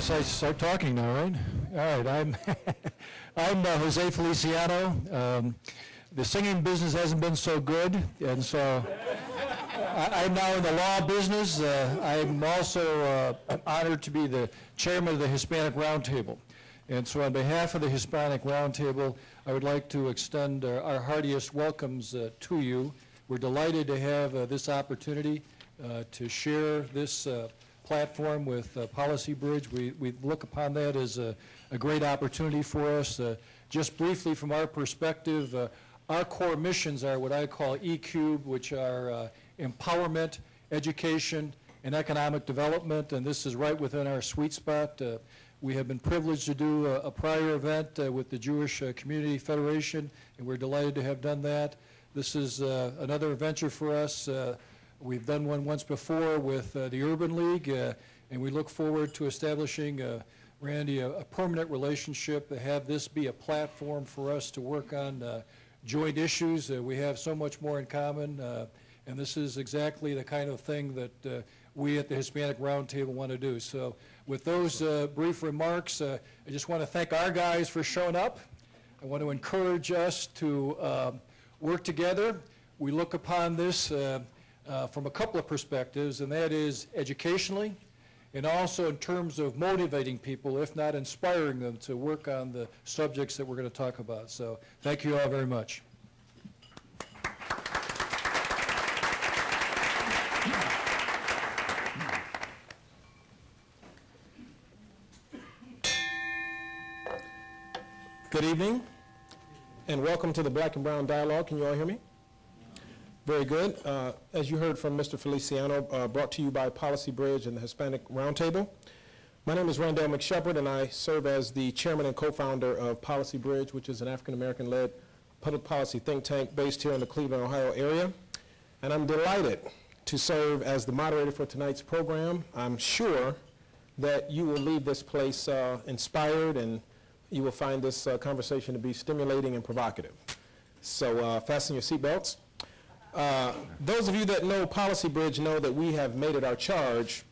guess I start talking now, right? All right, I'm Jose Feliciano. The singing business hasn't been so good, and so I'm now in the law business. I'm also honored to be the chairman of the Hispanic Roundtable. And so on behalf of the Hispanic Roundtable, I would like to extend our heartiest welcomes to you. We're delighted to have this opportunity to share this platform with Policy Bridge. We look upon that as a great opportunity for us. Just briefly from our perspective, our core missions are what I call E-Cube, which are empowerment, education, and economic development, and this is right within our sweet spot. We have been privileged to do a prior event with the Jewish Community Federation, and we're delighted to have done that. This is another venture for us. We've done one once before with the Urban League, and we look forward to establishing, Randy, a permanent relationship, to have this be a platform for us to work on joint issues. We have so much more in common, and this is exactly the kind of thing that we at the Hispanic Roundtable want to do. So with those brief remarks, I just want to thank our guys for showing up. I want to encourage us to work together. We look upon this from a couple of perspectives, and that is educationally, and also in terms of motivating people, if not inspiring them, to work on the subjects that we're going to talk about. So thank you all very much. Good evening, and welcome to the Black and Brown Dialogue. Can you all hear me? Very good. As you heard from Mr. Feliciano, brought to you by Policy Bridge and the Hispanic Roundtable. My name is Randell McShepard, and I serve as the chairman and co-founder of Policy Bridge, which is an African-American-led public policy think tank based here in the Cleveland, Ohio area. And I'm delighted to serve as the moderator for tonight's program. I'm sure that you will leave this place inspired, and you will find this conversation to be stimulating and provocative. So fasten your seatbelts. Those of you that know Policy Bridge know that we have made it our charge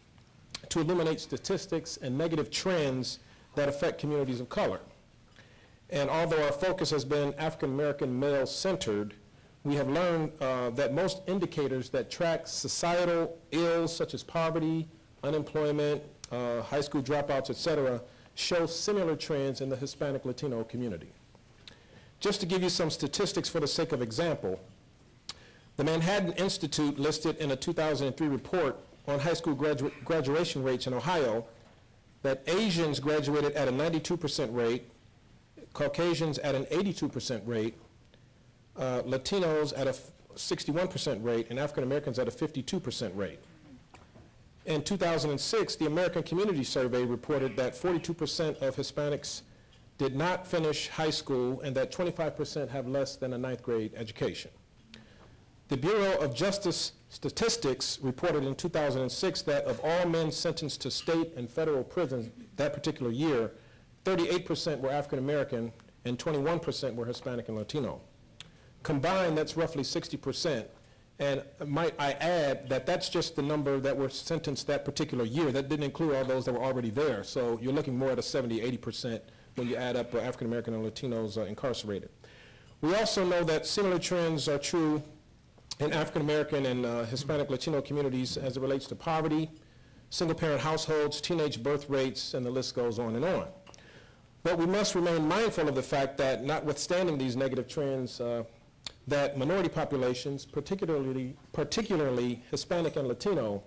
to illuminate statistics and negative trends that affect communities of color. And although our focus has been African-American male-centered, we have learned that most indicators that track societal ills such as poverty, unemployment, high school dropouts, et cetera, show similar trends in the Hispanic Latino community. Just to give you some statistics for the sake of example, the Manhattan Institute listed in a 2003 report on high school graduation rates in Ohio that Asians graduated at a 92% rate, Caucasians at an 82% rate, Latinos at a 61% rate, and African Americans at a 52% rate. In 2006, the American Community Survey reported that 42% of Hispanics did not finish high school and that 25% have less than a 9th grade education. The Bureau of Justice Statistics reported in 2006 that of all men sentenced to state and federal prisons that particular year, 38% were African American and 21% were Hispanic and Latino. Combined, that's roughly 60%. And might I add that that's just the number that were sentenced that particular year. That didn't include all those that were already there. So you're looking more at a 70, 80% when you add up African American and Latinos incarcerated. We also know that similar trends are true in African American and Hispanic Latino communities as it relates to poverty, single-parent households, teenage birth rates, and the list goes on and on. But we must remain mindful of the fact that notwithstanding these negative trends, that minority populations, particularly Hispanic and Latino,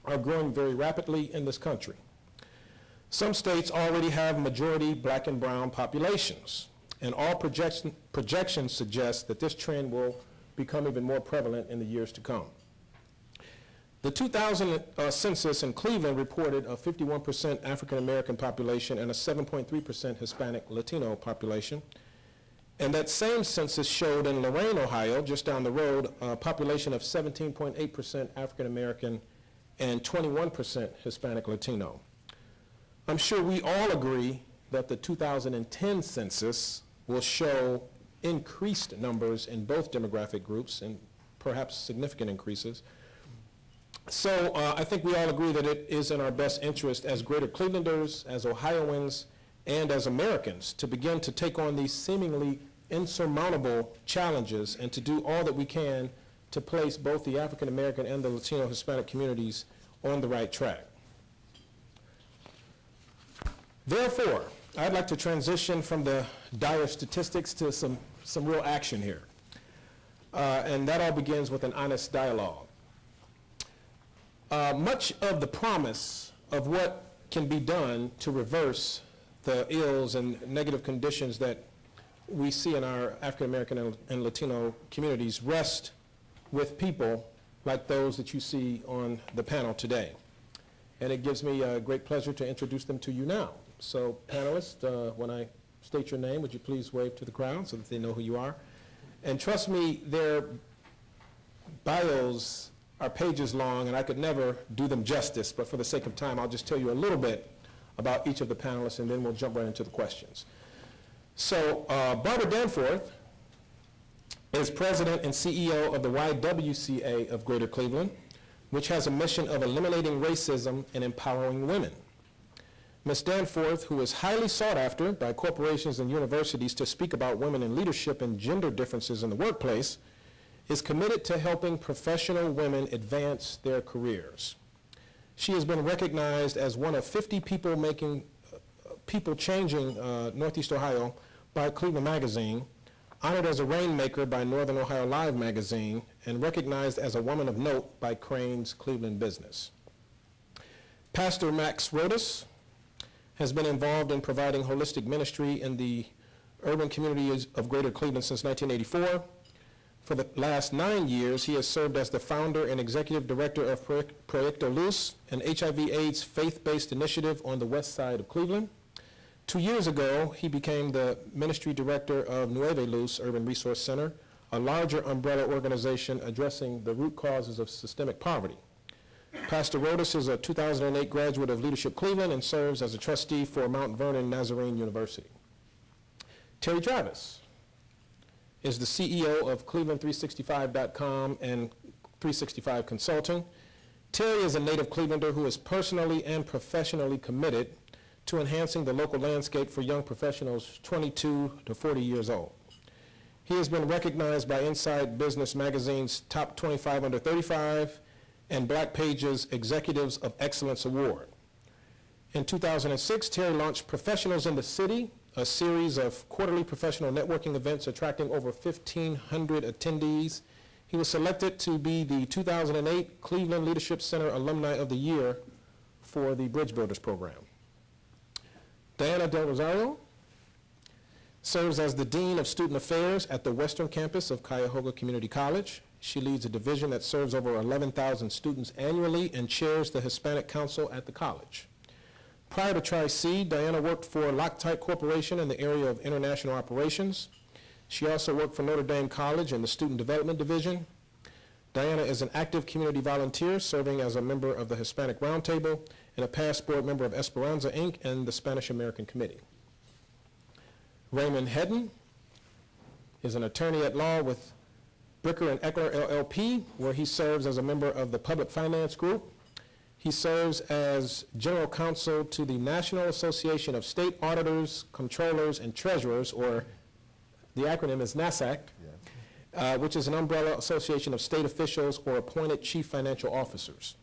are growing very rapidly in this country. Some states already have majority black and brown populations, and all projections suggest that this trend will become even more prevalent in the years to come. The 2000 census in Cleveland reported a 51% African American population and a 7.3% Hispanic Latino population. And that same census showed in Lorain, Ohio, just down the road, a population of 17.8% African American and 21% Hispanic Latino. I'm sure we all agree that the 2010 census will show increased numbers in both demographic groups and perhaps significant increases. So I think we all agree that it is in our best interest as Greater Clevelanders, as Ohioans, and as Americans to begin to take on these seemingly insurmountable challenges and to do all that we can to place both the African American and the Latino Hispanic communities on the right track. Therefore, I'd like to transition from the dire statistics to some real action here. And that all begins with an honest dialogue. Much of the promise of what can be done to reverse the ills and negative conditions that we see in our African American and Latino communities rest with people like those that you see on the panel today. And it gives me a great pleasure to introduce them to you now. So panelists, when I state your name, would you please wave to the crowd so that they know who you are? And trust me, their bios are pages long, and I could never do them justice, but for the sake of time, I'll just tell you a little bit about each of the panelists, and then we'll jump right into the questions. So Barbara Danforth is president and CEO of the YWCA of Greater Cleveland, which has a mission of eliminating racism and empowering women. Ms. Danforth, who is highly sought after by corporations and universities to speak about women in leadership and gender differences in the workplace, is committed to helping professional women advance their careers. She has been recognized as one of 50 people changing Northeast Ohio by Cleveland Magazine, honored as a rainmaker by Northern Ohio Live magazine, and recognized as a woman of note by Crane's Cleveland Business. Pastor Max Rodas has been involved in providing holistic ministry in the urban communities of Greater Cleveland since 1984. For the last 9 years, he has served as the founder and executive director of Proyecto Luz, an HIV/AIDS faith-based initiative on the west side of Cleveland. 2 years ago, he became the ministry director of Nueve Luz Urban Resource Center, a larger umbrella organization addressing the root causes of systemic poverty. Pastor Rodas is a 2008 graduate of Leadership Cleveland and serves as a trustee for Mount Vernon Nazarene University. Terry Travis is the CEO of Cleveland365.com and 365 Consulting. Terry is a native Clevelander who is personally and professionally committed to enhancing the local landscape for young professionals 22 to 40 years old. He has been recognized by Inside Business Magazine's Top 25 Under 35 and Black Page's Executives of Excellence Award. In 2006, Terry launched Professionals in the City, a series of quarterly professional networking events attracting over 1,500 attendees. He was selected to be the 2008 Cleveland Leadership Center Alumni of the Year for the Bridge Builders Program. Diana Del Rosario serves as the Dean of Student Affairs at the Western Campus of Cuyahoga Community College. She leads a division that serves over 11,000 students annually and chairs the Hispanic Council at the college. Prior to Tri-C, Diana worked for Loctite Corporation in the area of international operations. She also worked for Notre Dame College in the Student Development Division. Diana is an active community volunteer, serving as a member of the Hispanic Roundtable and a past board member of Esperanza, Inc. and the Spanish American Committee. Raymond Headen is an attorney at law with Bricker and Eckler, LLP, where he serves as a member of the Public Finance Group. He serves as General Counsel to the National Association of State Auditors, Controllers, and Treasurers, or the acronym is NASAC, which is an umbrella association of state officials or appointed chief financial officers.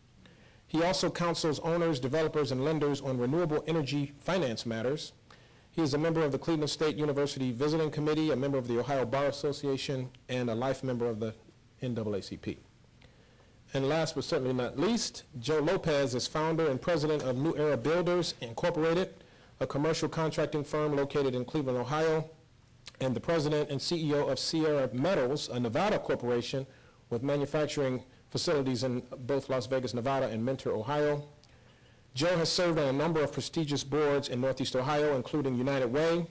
He also counsels owners, developers, and lenders on renewable energy finance matters. He is a member of the Cleveland State University Visiting Committee, a member of the Ohio Bar Association, and a life member of the NAACP. And last but certainly not least, Joe Lopez is founder and president of New Era Builders, Incorporated, a commercial contracting firm located in Cleveland, Ohio, and the president and CEO of Sierra Metals, a Nevada corporation with manufacturing facilities in both Las Vegas, Nevada, and Mentor, Ohio. Joe has served on a number of prestigious boards in Northeast Ohio, including United Way,